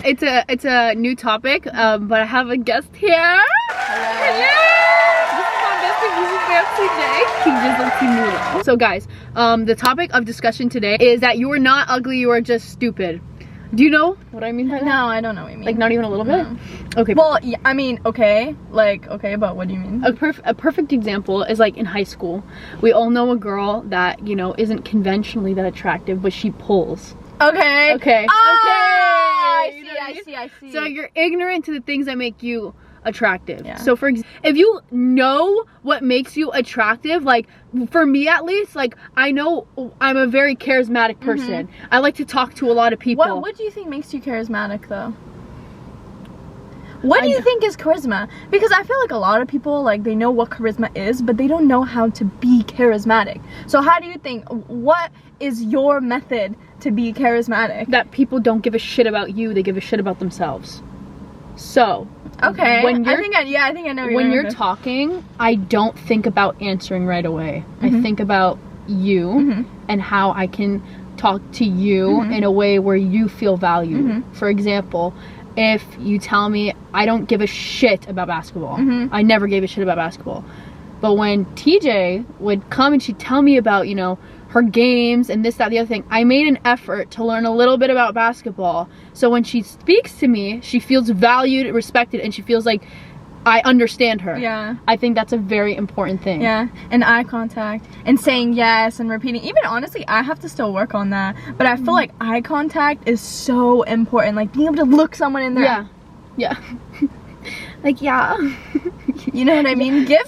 it's a new topic, but I have a guest here. Hello. So guys, the topic of discussion today is that you are not ugly, you are just stupid. Do you know what I mean by that? No, I don't know what you mean. Like, not even a little bit? Okay. Well, yeah, I mean, okay. Like, okay, but what do you mean? A perfect example is like in high school. We all know a girl that, you know, isn't conventionally that attractive, but she pulls. Okay. Okay. Oh, Okay. I see. So you're ignorant to the things that make you attractive. Yeah. So for example, if you know what makes you attractive, like for me at least, like I know I'm a very charismatic person. I like to talk to a lot of people. What do you think makes you charismatic though? What do you think is charisma? Because I feel like a lot of people, like, they know what charisma is, but they don't know how to be charismatic. So how do you think, what is your method to be charismatic? That people don't give a shit about you, they give a shit about themselves. So okay, when you're, I think I know. When you're talking, I don't think about answering right away. I think about you and how I can talk to you in a way where you feel valued. For example, if you tell me I don't give a shit about basketball, I never gave a shit about basketball, but when TJ would come and she'd tell me about, you know, her games and this, that, the other thing, I made an effort to learn a little bit about basketball. So when she speaks to me, she feels valued, respected, and she feels like I understand her. Yeah. I think that's a very important thing. Yeah, and eye contact and saying yes and repeating. Even honestly, I have to still work on that. But I feel like eye contact is so important. Like being able to look someone in their Yeah. Yeah. Like, yeah. You know what I mean? Give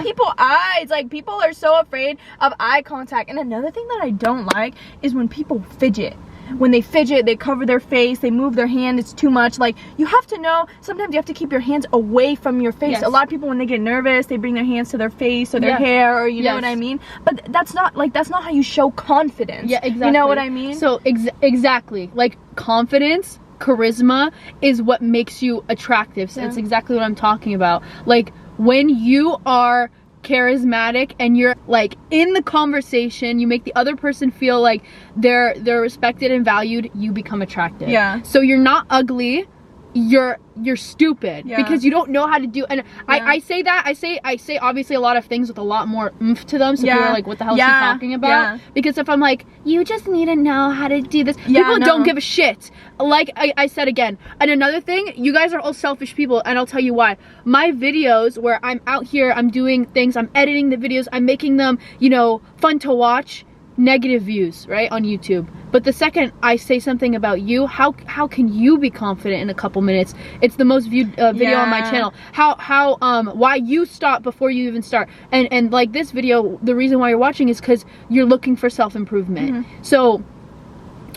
people eyes. Like, people are so afraid of eye contact. And another thing that I don't like is when people fidget. When they fidget, they cover their face, they move their hand, it's too much. Like, you have to know, sometimes you have to keep your hands away from your face. Yes. A lot of people, when they get nervous, they bring their hands to their face or their hair, or you know what I mean? But that's not how you show confidence. Yeah, exactly. You know what I mean? So, exactly. Like, confidence, charisma is what makes you attractive. So that's exactly what I'm talking about. Like, when you are charismatic and you're like in the conversation, you make the other person feel like they're respected and valued, you become attractive. Yeah. So you're not ugly, you're stupid because you don't know how to do. And I say that I say obviously a lot of things with a lot more oomph to them, so people are like, what the hell is she talking about? Because if I'm like, you just need to know how to do this, people don't give a shit. Like I said again. And another thing, you guys are all selfish people, and I'll tell you why. My videos where I'm out here, I'm doing things, I'm editing the videos, I'm making them, you know, fun to watch, negative views, right, on YouTube. But the second I say something about you, how can you be confident in a couple minutes? It's the most viewed video on my channel. Why you stop before you even start? And like this video, the reason why you're watching is because you're looking for self-improvement. So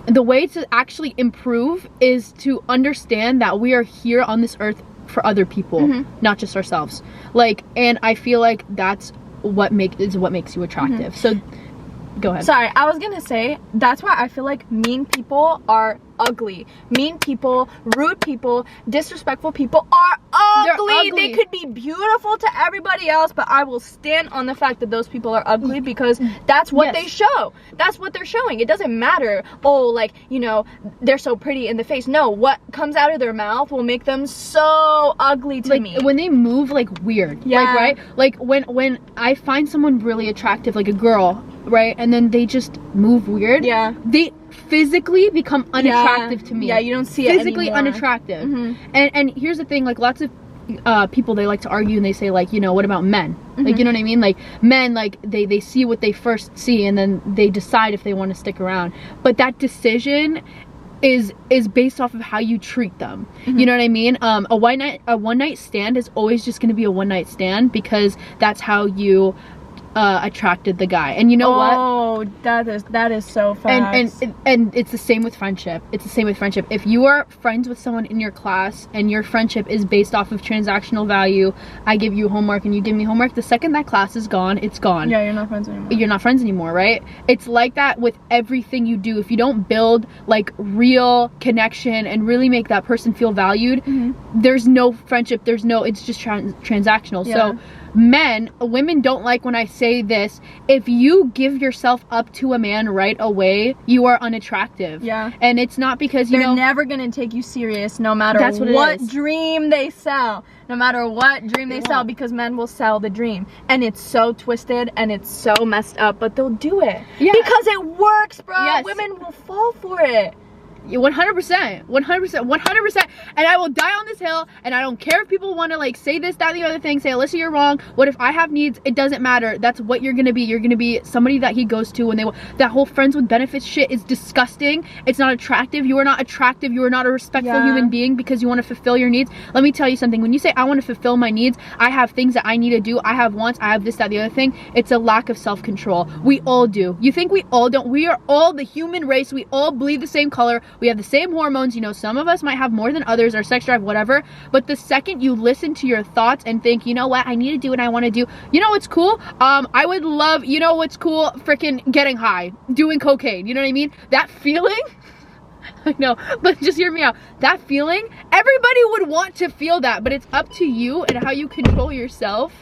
the way to actually improve is to understand that we are here on this earth for other people, not just ourselves. Like, and I feel like that's what makes you attractive. So go ahead. Sorry, I was gonna say, that's why I feel like mean people are ugly. Mean people, rude people, disrespectful people are ugly. They could be beautiful to everybody else, but I will stand on the fact that those people are ugly because that's what they show. That's what they're showing. It doesn't matter, oh, like, you know, they're so pretty in the face. No, what comes out of their mouth will make them so ugly to me. When they move like weird. Like, right? Like when I find someone really attractive, like a girl, right, and then they just move weird, they physically become unattractive to me. Yeah, you don't see it physically anymore. Unattractive. And here's the thing, like lots of people, they like to argue and they say, like, you know, what about men? Like, you know what I mean? Like men, like they see what they first see and then they decide if they want to stick around. But that decision is based off of how you treat them. You know what I mean? A one night stand is always just going to be a one night stand because that's how you attracted the guy. And you know what? Oh, that is so fast. And it's the same with friendship. It's the same with friendship. If you are friends with someone in your class and your friendship is based off of transactional value, I give you homework and you give me homework, the second that class is gone, it's gone. Yeah, you're not friends anymore. You're not friends anymore, right? It's like that with everything you do. If you don't build like real connection and really make that person feel valued, there's no friendship, it's just transactional. So women don't like when I say this. If you give yourself up to a man right away, you are unattractive. Yeah. And it's not because they're never gonna take you serious no matter what dream they sell. No matter what dream they sell, because men will sell the dream. And it's so twisted and it's so messed up, but they'll do it. Yeah. Because it works, bro. Yes. Women will fall for it. 100%, 100%, and I will die on this hill, and I don't care if people want to like say this, that, the other thing, say, Alyssa, you're wrong. What if I have needs? It doesn't matter. That's what you're gonna be. You're gonna be somebody that he goes to when that whole friends with benefits shit is disgusting. It's not attractive. You are not attractive. You are not a respectful human being because you want to fulfill your needs. Let me tell you something. When you say I want to fulfill my needs, I have things that I need to do. I have wants. I have this, that, the other thing. It's a lack of self-control. We all do. You think we all don't? We are all the human race. We all bleed the same color. We have the same hormones. You know, some of us might have more than others, our sex drive, whatever. But the second you listen to your thoughts and think, you know what, I need to do what I want to do. You know what's cool? I would love, you know what's cool? Freaking getting high, doing cocaine. You know what I mean? That feeling. I know, but just hear me out. That feeling, everybody would want to feel that, but it's up to you and how you control yourself.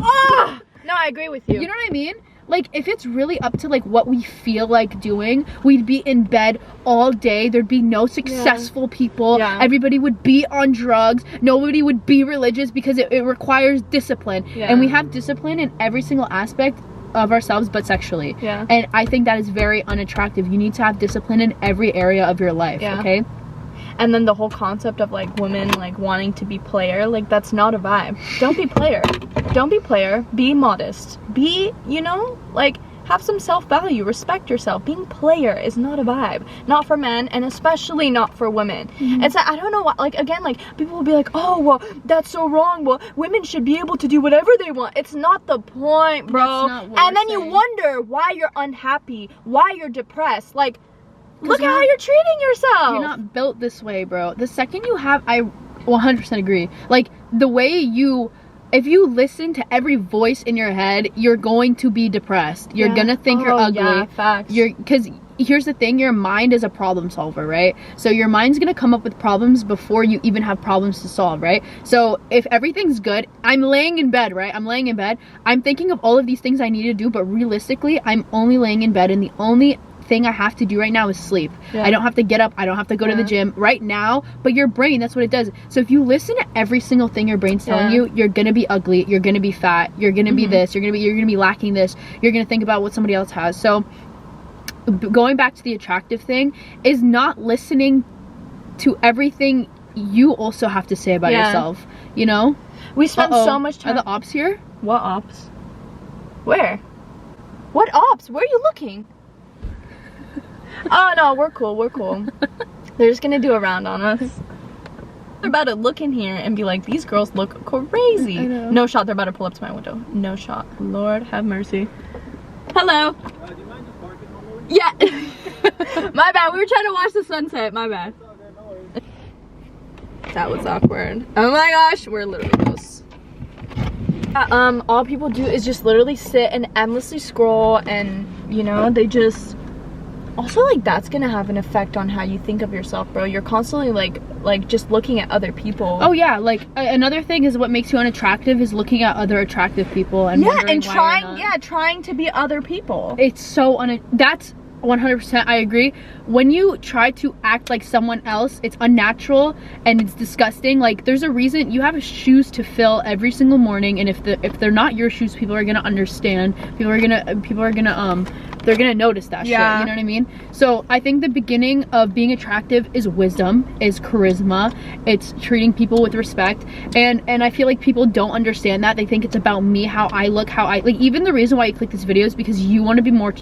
Oh! No, I agree with you. You know what I mean? Like, if it's really up to like what we feel like doing, we'd be in bed all day. There'd be no successful people. Everybody would be on drugs. Nobody would be religious because it requires discipline. And we have discipline in every single aspect of ourselves but sexually. And I think that is very unattractive. You need to have discipline in every area of your life. Okay. And then the whole concept of like women like wanting to be player, like that's not a vibe. Don't be player. Don't be player. Be modest. Be, you know, like have some self-value. Respect yourself. Being player is not a vibe. Not for men, and especially not for women. It's like, I don't know what, like, again, like people will be like, oh well, that's so wrong. Well, women should be able to do whatever they want. It's not the point, bro. And then you wonder why you're unhappy, why you're depressed. Like, look at how you're treating yourself. You're not built this way, bro. The second you have, I 100% agree. Like, the way if you listen to every voice in your head, you're going to be depressed. You're gonna think you're ugly. Yeah, facts. Because here's the thing, your mind is a problem solver, right? So your mind's gonna come up with problems before you even have problems to solve, right? So if everything's good, I'm laying in bed, right? I'm laying in bed. I'm thinking of all of these things I need to do, but realistically, I'm only laying in bed, and the only thing I have to do right now is sleep. I don't have to get up. I don't have to go to the gym right now, but your brain, that's what it does. So if you listen to every single thing your brain's telling you, you're gonna be ugly, you're gonna be fat, you're gonna be this, you're gonna be lacking this, you're gonna think about what somebody else has. So going back to the attractive thing is not listening to everything you also have to say about yourself, you know? We spend so much time. Are the ops here? What ops? Where? What ops? Where are you looking? Oh no, we're cool, we're cool. They're just gonna do a round on us. They're about to look in here and be like, these girls look crazy. No shot, they're about to pull up to my window. No shot. Lord have mercy. Hello. Do you mind just parking on the way? Yeah. My bad, we were trying to watch the sunset, my bad. That was awkward. Oh my gosh, we're literally close. All people do is just literally sit and endlessly scroll, and you know, they just also, like, that's gonna have an effect on how you think of yourself, bro. You're constantly like just looking at other people. Oh yeah, like another thing is what makes you unattractive is looking at other attractive people and trying to be other people. It's so that's 100%, I agree. When you try to act like someone else, it's unnatural and it's disgusting. Like, there's a reason you have shoes to fill every single morning, and if they're not your shoes, people are gonna understand. People are gonna they're gonna notice that shit, you know what I mean? So I think the beginning of being attractive is wisdom, is charisma, it's treating people with respect, and I feel like people don't understand that. They think it's about me, how I look, like, even the reason why you click this video is because you want to be more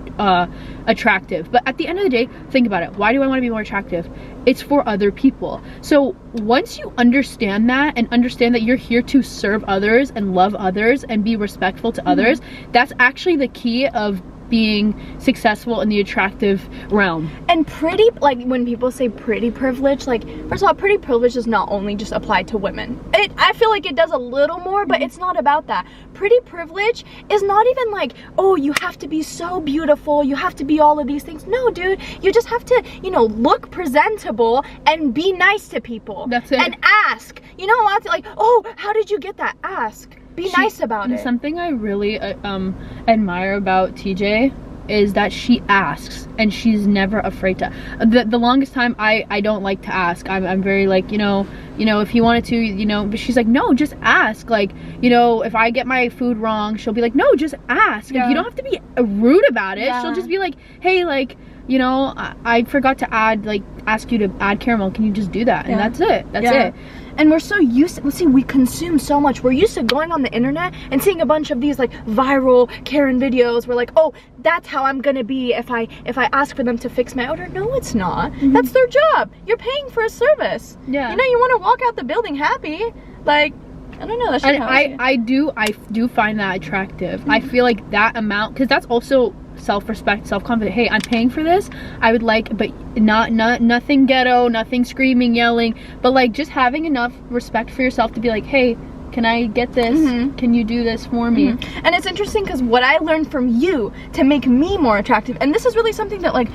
attractive. But at the end of the day, think about it. Why do I want to be more attractive? It's for other people. So once you understand that, and understand that you're here to serve others and love others and be respectful to others, that's actually the key of being successful in the attractive realm. And pretty, like, when people say pretty privilege, like, first of all, pretty privilege does not only just apply to women. I feel like it does a little more, but it's not about that. Pretty privilege is not even like, oh, you have to be so beautiful, you have to be all of these things. No, dude, you just have to, you know, look presentable and be nice to people. That's it. And ask. You know, lots of, like, oh, how did you get that? Ask. Be nice about it. Something I really admire about TJ is that she asks, and she's never afraid to. The longest time I don't like to ask. I'm very like, you know, if he wanted to, but she's like, no, just ask. Like, if I get my food wrong, she'll be like, no, just ask. Like, you don't have to be rude about it. She'll just be like, hey, like, I forgot to ask you to add caramel. Can you just do that? And that's it. That's it. And we're so used to, we consume so much. We're used to going on the internet and seeing a bunch of these like viral Karen videos. We're like, oh, that's how I'm gonna be if I ask for them to fix my order. No, it's not. That's their job. You're paying for a service. Yeah. You want to walk out the building happy. Like, I don't know. That's just I do find that attractive. I feel like that amount, because that's also self-respect, self-confidence. Hey, I'm paying for this. I would like, but not nothing ghetto, nothing screaming, yelling, but like just having enough respect for yourself to be like, hey, can I get this? Can you do this for me? And it's interesting because what I learned from you to make me more attractive, and this is really something that like,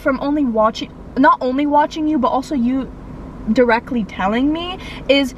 from not only watching you, but also you directly telling me, is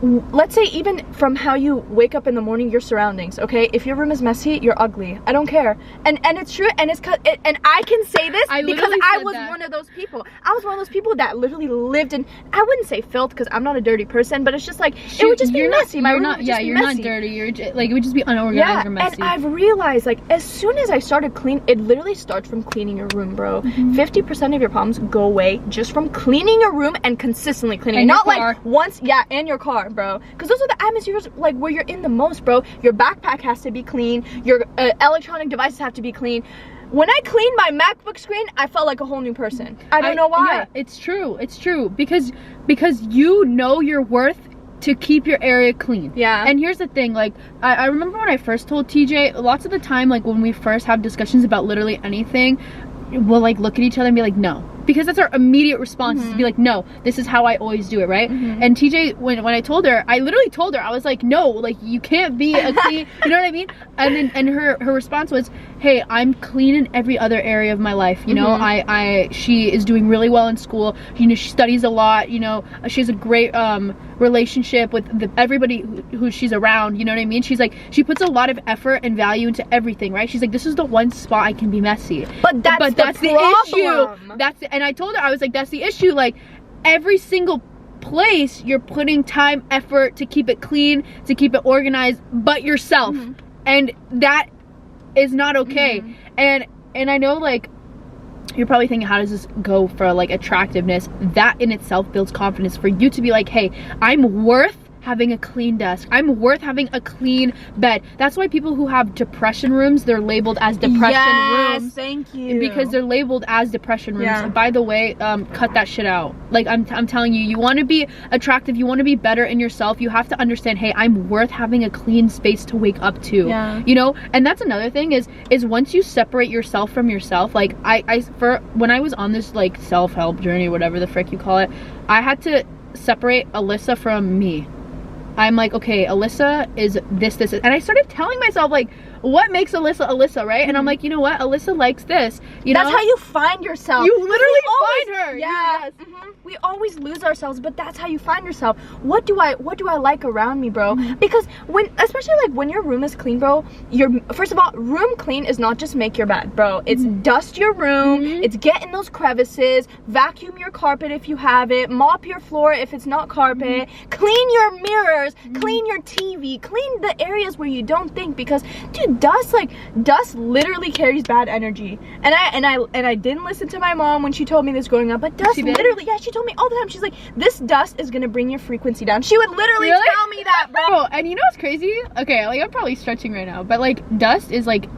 let's say even from how you wake up in the morning, your surroundings, okay? If your room is messy, you're ugly. I don't care. And it's true, and it's and I can say this because I was one of those people. I was one of those people that literally lived in, I wouldn't say filth because I'm not a dirty person, but it's just like, it would just be messy. My room would just be messy. Not dirty. You're like, it would just be unorganized or messy. And I've realized, like, as soon as I started clean, it literally starts from cleaning your room, bro. 50% of your problems go away just from cleaning your room and consistently cleaning. And not your car. Like once, and your car, bro, because those are the atmospheres like where you're in the most, bro. Your backpack has to be clean, your electronic devices have to be clean. When I cleaned my MacBook screen, I felt like a whole new person. I don't know why. Yeah, it's true because you know your worth to keep your area clean. Yeah. And here's the thing, like, I remember when I first told TJ, lots of the time, like, when we first have discussions about literally anything, we'll like look at each other and be like, no, because that's our immediate response, is to be like, no, this is how I always do it, right? And TJ, when I told her, I literally told her, I was like, no, like, you can't be a clean, you know what I mean? And then her response was, hey, I'm clean in every other area of my life, she is doing really well in school, she studies a lot, she has a great relationship with everybody who she's around, you know what I mean? She's like, she puts a lot of effort and value into everything, right? She's like, this is the one spot I can be messy. But that's the issue. And I told her, I was like, that's the issue. Like, every single place you're putting time, effort to keep it clean, to keep it organized, but yourself. And that is not okay. And I know, like, you're probably thinking, how does this go for like attractiveness? That in itself builds confidence for you to be like, hey, I'm worth having a clean desk. I'm worth having a clean bed. That's why people who have depression rooms, they're labeled as depression rooms. Thank you. Because they're labeled as depression rooms. And by the way, cut that shit out. Like, I'm telling you, you want to be attractive, you want to be better in yourself, you have to understand, hey, I'm worth having a clean space to wake up to. And that's another thing is once you separate yourself from yourself, like when I was on this like self-help journey, whatever the frick you call it, I had to separate Alyssa from me. I'm like, okay, Alyssa is this, and I started telling myself, like, what makes Alyssa, right? And I'm like, you know what? Alyssa likes this. That's how you find yourself. You literally find her. Yes. We always lose ourselves, but that's how you find yourself. What do I like around me, bro? Because especially like when your room is clean, bro, first of all, room clean is not just make your bed, bro. It's dust your room, it's get in those crevices, vacuum your carpet if you have it, mop your floor if it's not carpet, clean your mirrors, clean your TV, clean the areas where you don't think, because dude, dust literally carries bad energy. And I didn't listen to my mom when she told me this growing up, but dust literally, she told me all the time. She's like, this dust is gonna bring your frequency down. She would literally tell me that, bro. And you know what's crazy? Okay, like, I'm probably stretching right now, but like, dust is like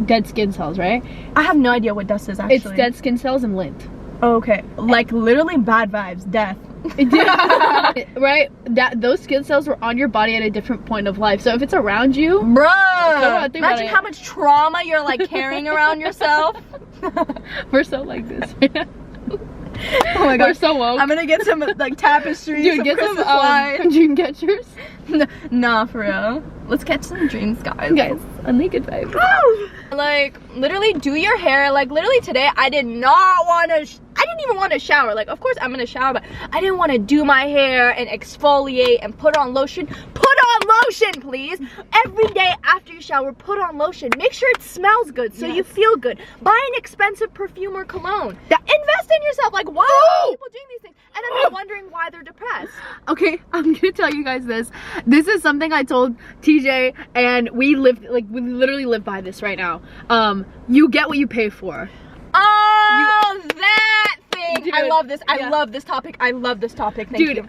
dead skin cells, right? I have no idea what dust is, actually. It's dead skin cells and lint. Oh, okay. Like, literally bad vibes, death. Right? Those skin cells were on your body at a different point of life. So if it's around you, bruh, imagine how much trauma you're like carrying around yourself. We're so like this. Oh my god, we're so woke. I'm gonna get some like tapestries. Dude, get some dream catchers. Nah, for real. Let's catch some dreams, guys. A naked vibe. Like, literally do your hair. Like, literally today I didn't even want to shower. Like, of course I'm gonna shower, but I didn't want to do my hair and exfoliate and put on lotion. Put on lotion, please. Every day after you shower, put on lotion. Make sure it smells good so you feel good. Buy an expensive perfume or cologne. Invest in yourself. Like, why are people doing these things? And then they're wondering why they're depressed. Okay, I'm gonna tell you guys this. This is something I told TJ, and we literally live by this right now. You get what you pay for. Oh, that thing. Dude, I love this. I love this topic. I love this topic. Thank you.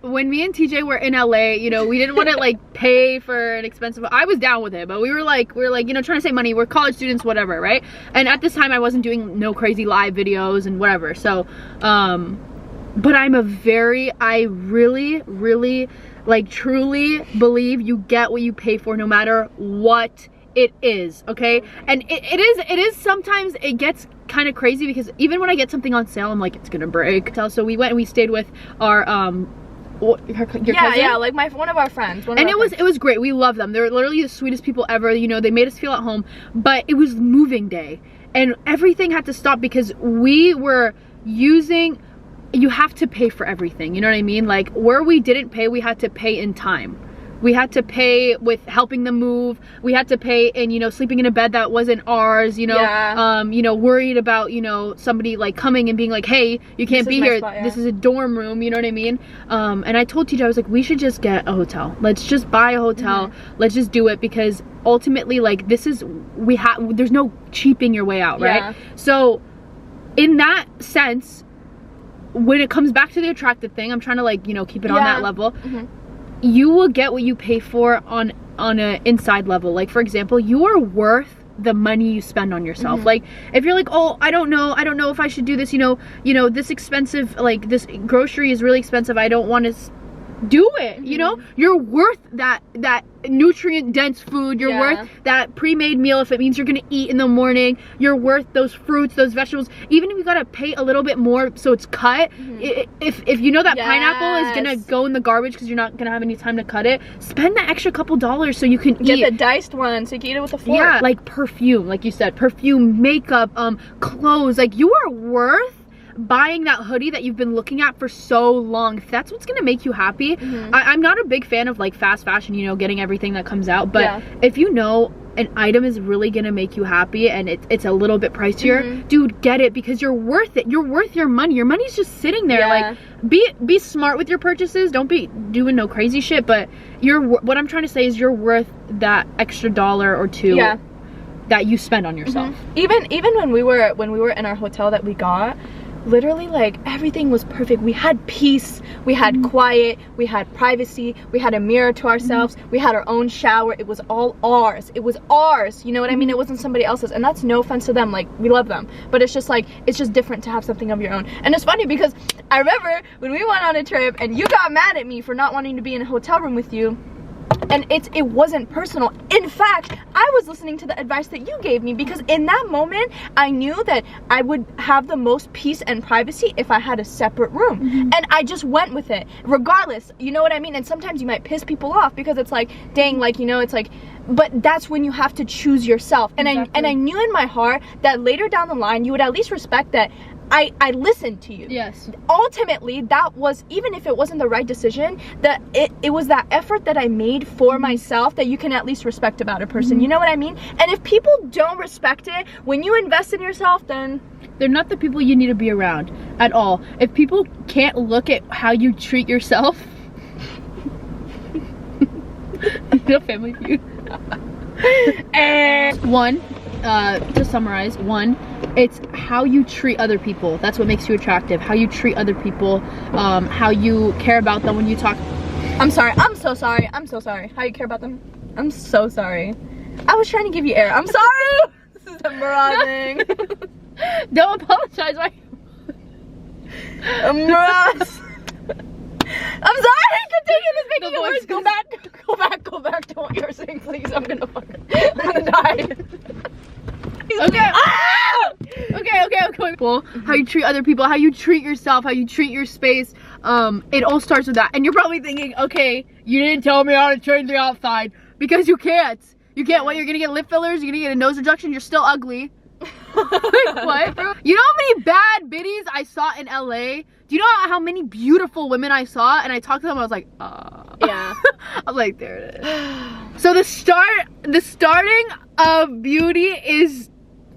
When me and TJ were in LA, you know, we didn't want to like pay for an expensive. I was down with it, but we were like, you know, trying to save money. We're college students, whatever, right? And at this time, I wasn't doing no crazy live videos and whatever. So, but I really, like, truly believe you get what you pay for, no matter what it is, okay? And it is sometimes it gets kind of crazy, because even when I get something on sale, I'm like, it's gonna break. So we went and we stayed with our your cousin? Yeah, like one of our friends. And it was great. We love them. They're literally the sweetest people ever. You know, they made us feel at home. But it was moving day, and everything had to stop because we were using. You have to pay for everything. You know what I mean? Like, where we didn't pay, we had to pay in time. We had to pay with helping them move. We had to pay in, you know, sleeping in a bed that wasn't ours, you know, you know, worried about, you know, somebody like coming and being like, hey, you can't be here. This is a dorm room, you know what I mean? And I told TJ, I was like, we should just get a hotel. Let's just buy a hotel. Let's just do it, because ultimately, like, there's no cheaping your way out, right? So in that sense, when it comes back to the attractive thing, I'm trying to, like, you know, keep it on that level. You will get what you pay for on an inside level. Like, for example, you are worth the money you spend on yourself. Like, if you're like, oh, I don't know if I should do this, you know, this expensive, like, this grocery is really expensive, I don't want to do it. You know, you're worth that nutrient dense food. You're worth that pre-made meal if it means you're gonna eat in the morning. You're worth those fruits, those vegetables, even if you gotta pay a little bit more so it's cut. If you know that pineapple is gonna go in the garbage because you're not gonna have any time to cut it, spend that extra couple dollars so you can get the diced one so you can eat it with a fork. Yeah, like perfume, like you said, perfume, makeup, clothes. Like, you are worth buying that hoodie that you've been looking at for so long. If that's what's gonna make you happy. I'm not a big fan of, like, fast fashion, you know, getting everything that comes out, but if you know an item is really gonna make you happy and it's a little bit pricier, dude, get it, because you're worth it. You're worth your money. Your money's just sitting there. Like, be smart with your purchases. Don't be doing no crazy shit, but what I'm trying to say is you're worth that extra $1 or $2 that you spend on yourself. Even when we were in our hotel that we got, literally, like, everything was perfect. We had peace, we had quiet, we had privacy, we had a mirror to ourselves, we had our own shower. It was all ours. It was ours, you know what I mean? It wasn't somebody else's. And that's no offense to them, like, we love them, but it's just like, it's just different to have something of your own. And it's funny because I remember when we went on a trip and you got mad at me for not wanting to be in a hotel room with you, and it wasn't personal. In fact, I was listening to the advice that you gave me, because in that moment I knew that I would have the most peace and privacy if I had a separate room. And I just went with it regardless, you know what I mean? And sometimes you might piss people off because it's like, dang, like, you know, it's like, but that's when you have to choose yourself. And I knew in my heart that later down the line you would at least respect that I listened to you. Yes. Ultimately, that was, even if it wasn't the right decision, that it was that effort that I made for myself that you can at least respect about a person. You know what I mean? And if people don't respect it, when you invest in yourself, then they're not the people you need to be around at all. If people can't look at how you treat yourself, no Family Feud. And to summarize, it's how you treat other people. That's what makes you attractive. How you treat other people, how you care about them when you talk. I'm sorry. I'm so sorry. I'm so sorry. How you care about them? I'm so sorry. I was trying to give you air. I'm sorry. This is embarrassing. Don't apologize. Embarrassed. I'm sorry. Continue this making it worse. Go back to what you were saying, please. I'm gonna die. Okay. Well, how you treat other people, how you treat yourself, how you treat your space, it all starts with that. And you're probably thinking, okay, you didn't tell me how to treat the outside, because you can't. What, you're gonna get lip fillers, you're gonna get a nose reduction, you're still ugly. Like, what, bro? You know how many bad biddies I saw in LA? Do you know how many beautiful women I saw? And I talked to them, I was like, Yeah. I'm like, there it is. So the starting of beauty is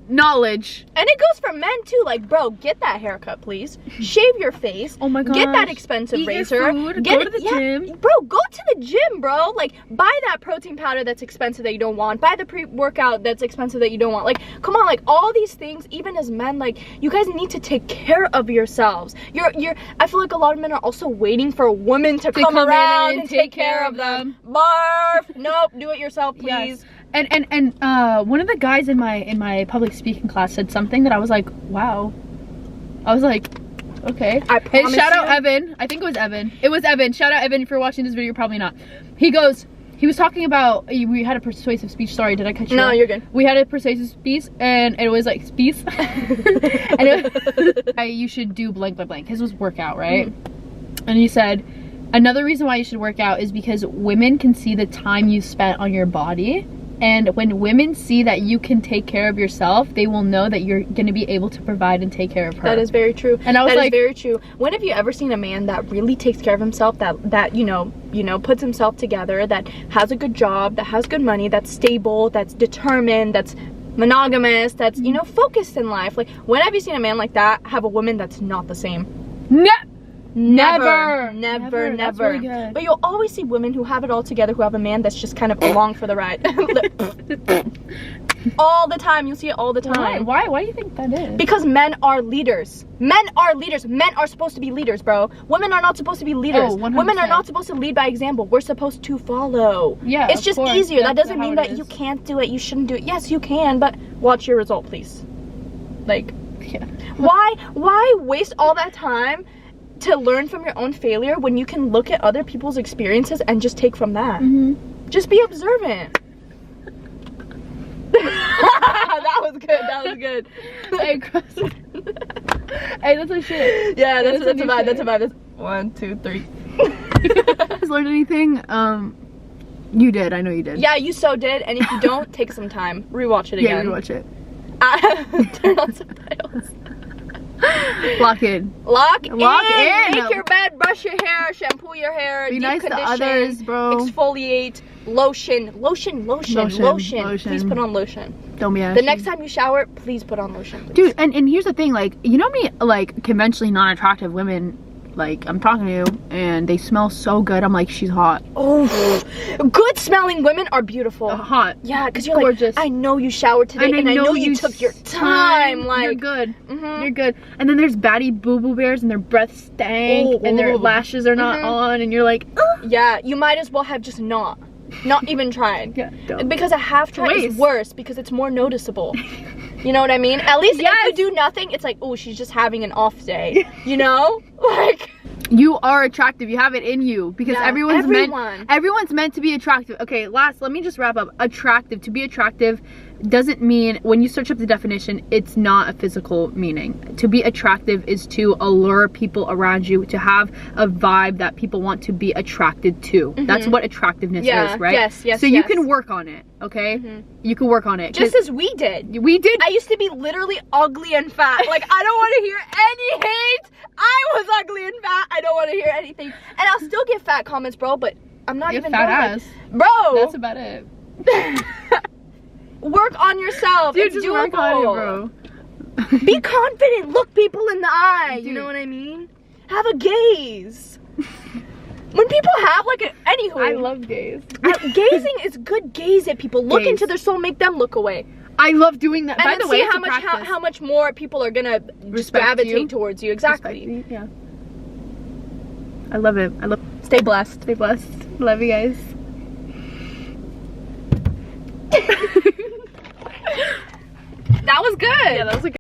knowledge. And it goes for men too. Like, bro, get that haircut, please. Shave your face. Oh my god. Get that expensive Eat razor. your food. Get go to the gym. Bro, go to the gym, bro. Like, buy that protein powder that's expensive that you don't want. Buy the pre-workout that's expensive that you don't want. Like, come on, like all these things, even as men, like you guys need to take care of yourselves. I feel like a lot of men are also waiting for a woman to come around and take care of them. Barf. Nope, do it yourself, please. Yes. And one of the guys in my public speaking class said something that I was like, wow. I was like, okay. I promise Shout out Evan. I think it was Evan. It was Evan. Shout out Evan if you're watching this video. Probably not. He was talking about, we had a persuasive speech. Sorry, did I cut you off? No, you're good. We had a persuasive speech, and it was like, speech. And you should do blank blank blank. His was workout, right? Mm-hmm. And he said, another reason why you should work out is because women can see the time you spent on your body. And when women see that you can take care of yourself, they will know that you're going to be able to provide and take care of her. That is very true. And I was like, that is very true. When have you ever seen a man that really takes care of himself, that you know, puts himself together, that has a good job, that has good money, that's stable, that's determined, that's monogamous, that's, you know, focused in life? Like, when have you seen a man like that have a woman that's not the same? Never. That's really good. But you'll always see women who have it all together, who have a man that's just kind of along for the ride. All the time. You'll see it all the time. Why do you think that is? Because men are leaders. Men are leaders. Men are supposed to be leaders, bro. Women are not supposed to be leaders. Oh, 100%. Women are not supposed to lead by example. We're supposed to follow. Yeah, it's just course. easier. That That's doesn't how mean it that is. you can't do it. You shouldn't do it. Yes, you can, but watch your result, please. Like, Yeah. why waste all that time to learn from your own failure when you can look at other people's experiences and just take from that? Mm-hmm. Just be observant. That was good. Hey, hey, that's a shit. Yeah, that's a shit. vibe. That's a vibe. That's 1, 2, 3. Has learned anything? You did. I know you did. Yeah, you so did. And if you don't, take some time. Rewatch it Yeah, again. rewatch it. Turn on subtitles. Lock in. Lock in. in. Make your bed. Brush your hair. Shampoo your hair. Be deep nice to condition, others, bro. Exfoliate. Lotion. Lotion. Please put on lotion. Don't be ashy. The next time you shower, please put on lotion. Please. Dude, and here's the thing, like, you know me, like, conventionally non-attractive women, like, I'm talking to you, and they smell so good, I'm like, she's hot. Oh, good smelling women are beautiful. Hot. Yeah, because you're gorgeous. like, I know you showered today, and I know you took your time. Like, you're good. Mm-hmm. You're good. And then there's baddie boo-boo bears, and their breath stank, and their lashes are not on, and you're like, ugh. Yeah, you might as well have just not even tried. Yeah, don't. Because a half try is worse because it's more noticeable. You know what I mean? At least if you do nothing, it's like, oh, she's just having an off day. You know? Like, you are attractive. You have it in you because everyone's meant to be attractive. Okay, let me just wrap up. Attractive. To be attractive doesn't mean, when you search up the definition, it's not a physical meaning. To be attractive is to allure people around you, to have a vibe that people want to be attracted to. That's what attractiveness is, right? Yes. So you can work on it, okay? You can work on it. Just as we did. We did. I used to be literally ugly and fat. Like, I don't want to hear any hate. I was ugly and fat. I don't want to hear anything. And I'll still get fat comments, bro, but I'm not even fat ass. Bro. That's about it. Work on yourself. Dude, it's just doable. work on it, bro. Be confident. Look people in the eye. Dude. You know what I mean? Have a gaze. When people have like anywho. I love gaze. Gazing is good. Gaze at people. Look into their soul. Make them look away. I love doing that. And by the way, how much more people are gonna just gravitate towards you. Exactly. Yeah. I love it. Stay blessed. Stay blessed. Love you guys. That was good. Yeah, that was a good